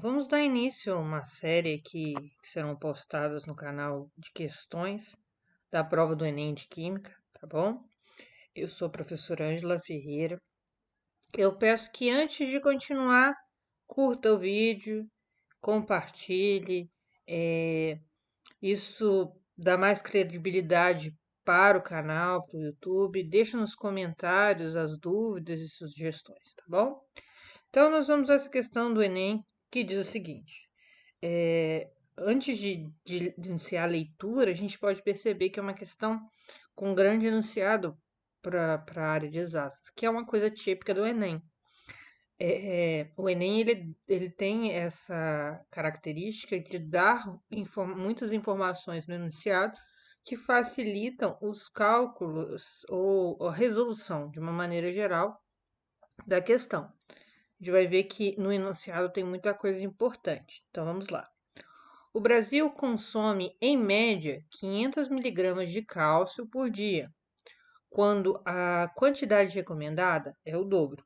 Vamos dar início a uma série aqui que serão postadas no canal de questões da prova do Enem de Química, tá bom? Eu sou a professora Ângela Ferreira. Eu peço que antes de continuar, curta o vídeo, compartilhe. Isso dá mais credibilidade para o canal, para o YouTube. Deixa nos comentários as dúvidas e sugestões, tá bom? Então, nós vamos a essa questão do Enem, que diz o seguinte: antes de iniciar a leitura, a gente pode perceber que é uma questão com grande enunciado para a área de exatas, que é uma coisa típica do Enem. O Enem ele tem essa característica de dar muitas informações no enunciado que facilitam os cálculos ou a resolução, de uma maneira geral, da questão. A gente vai ver que no enunciado tem muita coisa importante. Então vamos lá. O Brasil consome, em média, 500 miligramas de cálcio por dia, quando a quantidade recomendada é o dobro.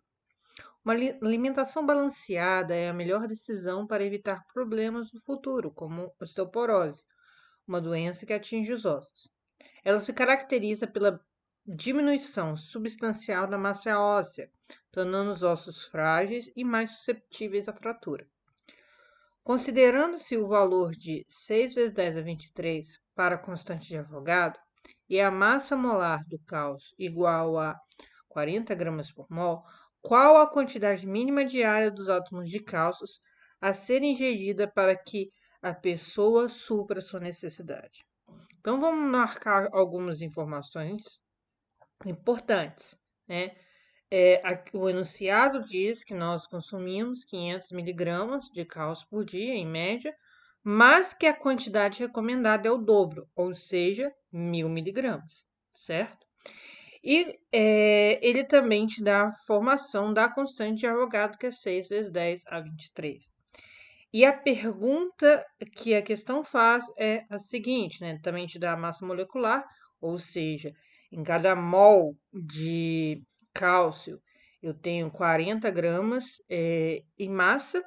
Uma alimentação balanceada é a melhor decisão para evitar problemas no futuro, como osteoporose, uma doença que atinge os ossos. Ela se caracteriza pela diminuição substancial da massa óssea, tornando os ossos frágeis e mais susceptíveis à fratura. Considerando-se o valor de 6 vezes 10 a 23 para a constante de Avogadro e a massa molar do cálcio igual a 40 gramas por mol, qual a quantidade mínima diária dos átomos de cálcio a ser ingerida para que a pessoa supra sua necessidade? Então, vamos marcar algumas informações importantes, né? O enunciado diz que nós consumimos 500 miligramas de cálcio por dia, em média, mas que a quantidade recomendada é o dobro, ou seja, 1.000 miligramas, certo? E ele também te dá a formação da constante de Avogadro, que é 6 vezes 10 a 23. E a pergunta que a questão faz é a seguinte, né? Também te dá a massa molecular, ou seja, em cada mol de cálcio eu tenho 40 gramas em massa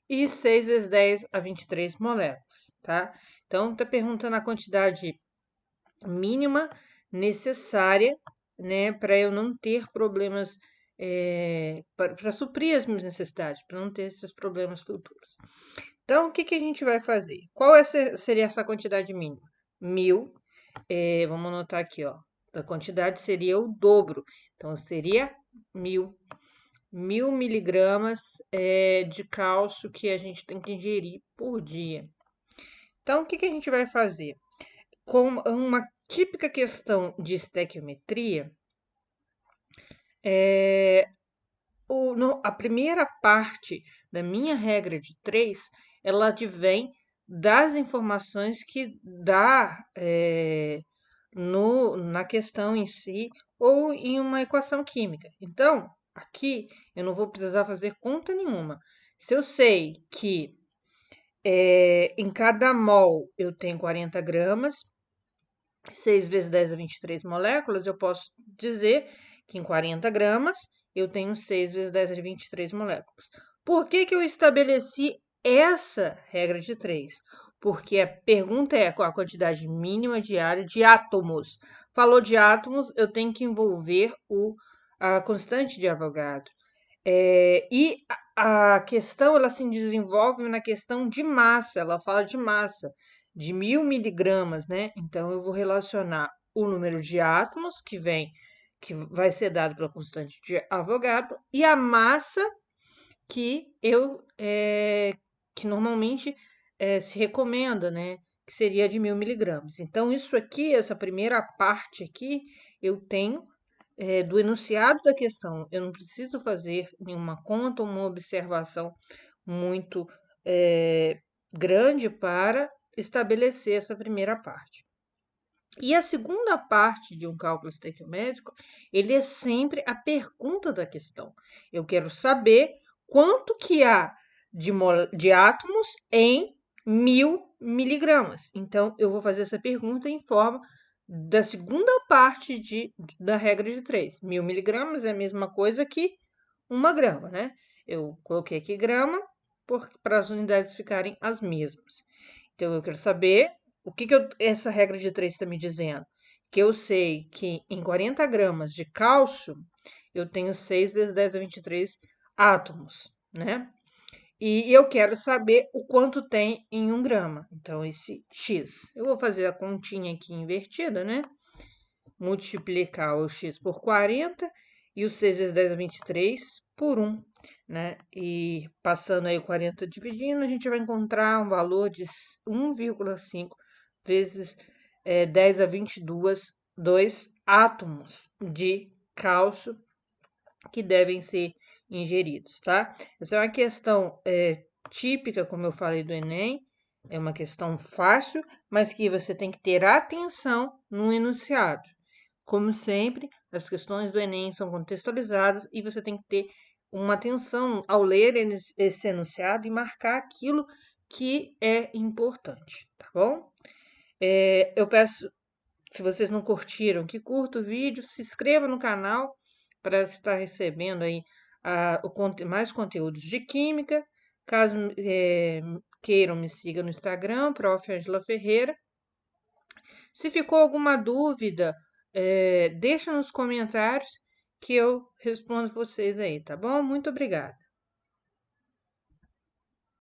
e 6 vezes 10 a 23 moléculas, tá? Então, está perguntando a quantidade mínima necessária, né, para eu não ter problemas, para suprir as minhas necessidades, para não ter esses problemas futuros. Então, o que a gente vai fazer? Qual seria essa quantidade mínima? 1.000, vamos anotar aqui, ó. A quantidade seria o dobro, então seria 1.000 miligramas de cálcio que a gente tem que ingerir por dia. Então, o que a gente vai fazer? Com uma típica questão de estequiometria, a primeira parte da minha regra de 3, ela advém das informações que dá na questão em si ou em uma equação química. Então, aqui eu não vou precisar fazer conta nenhuma. Se eu sei que em cada mol eu tenho 40 gramas, 6 vezes 10 a 23 moléculas, eu posso dizer que em 40 gramas eu tenho 6 vezes 10 a 23 moléculas. Por que eu estabeleci essa regra de 3? Porque a pergunta é qual a quantidade mínima diária de átomos. Falou de átomos, eu tenho que envolver a constante de Avogadro. E a questão ela se desenvolve na questão de massa, ela fala de massa, de 1.000 miligramas, né? Então, eu vou relacionar o número de átomos que vai ser dado pela constante de Avogadro, e a massa que que normalmente se recomenda, né? Que seria de 1.000 miligramas. Então, isso aqui, essa primeira parte aqui, eu tenho do enunciado da questão. Eu não preciso fazer nenhuma conta ou uma observação muito grande para estabelecer essa primeira parte. E a segunda parte de um cálculo estequiométrico, ele é sempre a pergunta da questão. Eu quero saber quanto que há de átomos em 1.000 miligramas. Então, eu vou fazer essa pergunta em forma da segunda parte da regra de 3. 1.000 miligramas é a mesma coisa que 1 grama, né? Eu coloquei aqui grama, para as unidades ficarem as mesmas. Então, eu quero saber o que essa regra de 3 está me dizendo. Que eu sei que em 40 gramas de cálcio, eu tenho 6 vezes 10 a 23 átomos, né? E eu quero saber o quanto tem em 1 grama. Então, esse X. Eu vou fazer a continha aqui invertida, né? Multiplicar o X por 40 e o 6 vezes 10 a 23 por 1, né? E passando aí o 40 dividindo, a gente vai encontrar um valor de 1,5 vezes 10 a 22, 2 átomos de cálcio que devem ser ingeridos, tá? Essa é uma questão típica, como eu falei do Enem, é uma questão fácil, mas que você tem que ter atenção no enunciado. Como sempre, as questões do Enem são contextualizadas e você tem que ter uma atenção ao ler esse enunciado e marcar aquilo que é importante, tá bom? Eu peço, se vocês não curtiram, que curta o vídeo, se inscreva no canal para estar recebendo aí mais conteúdos de química. Caso queiram, me siga no Instagram, Prof. Angela Ferreira. Se ficou alguma dúvida, deixa nos comentários que eu respondo vocês aí, tá bom? Muito obrigada.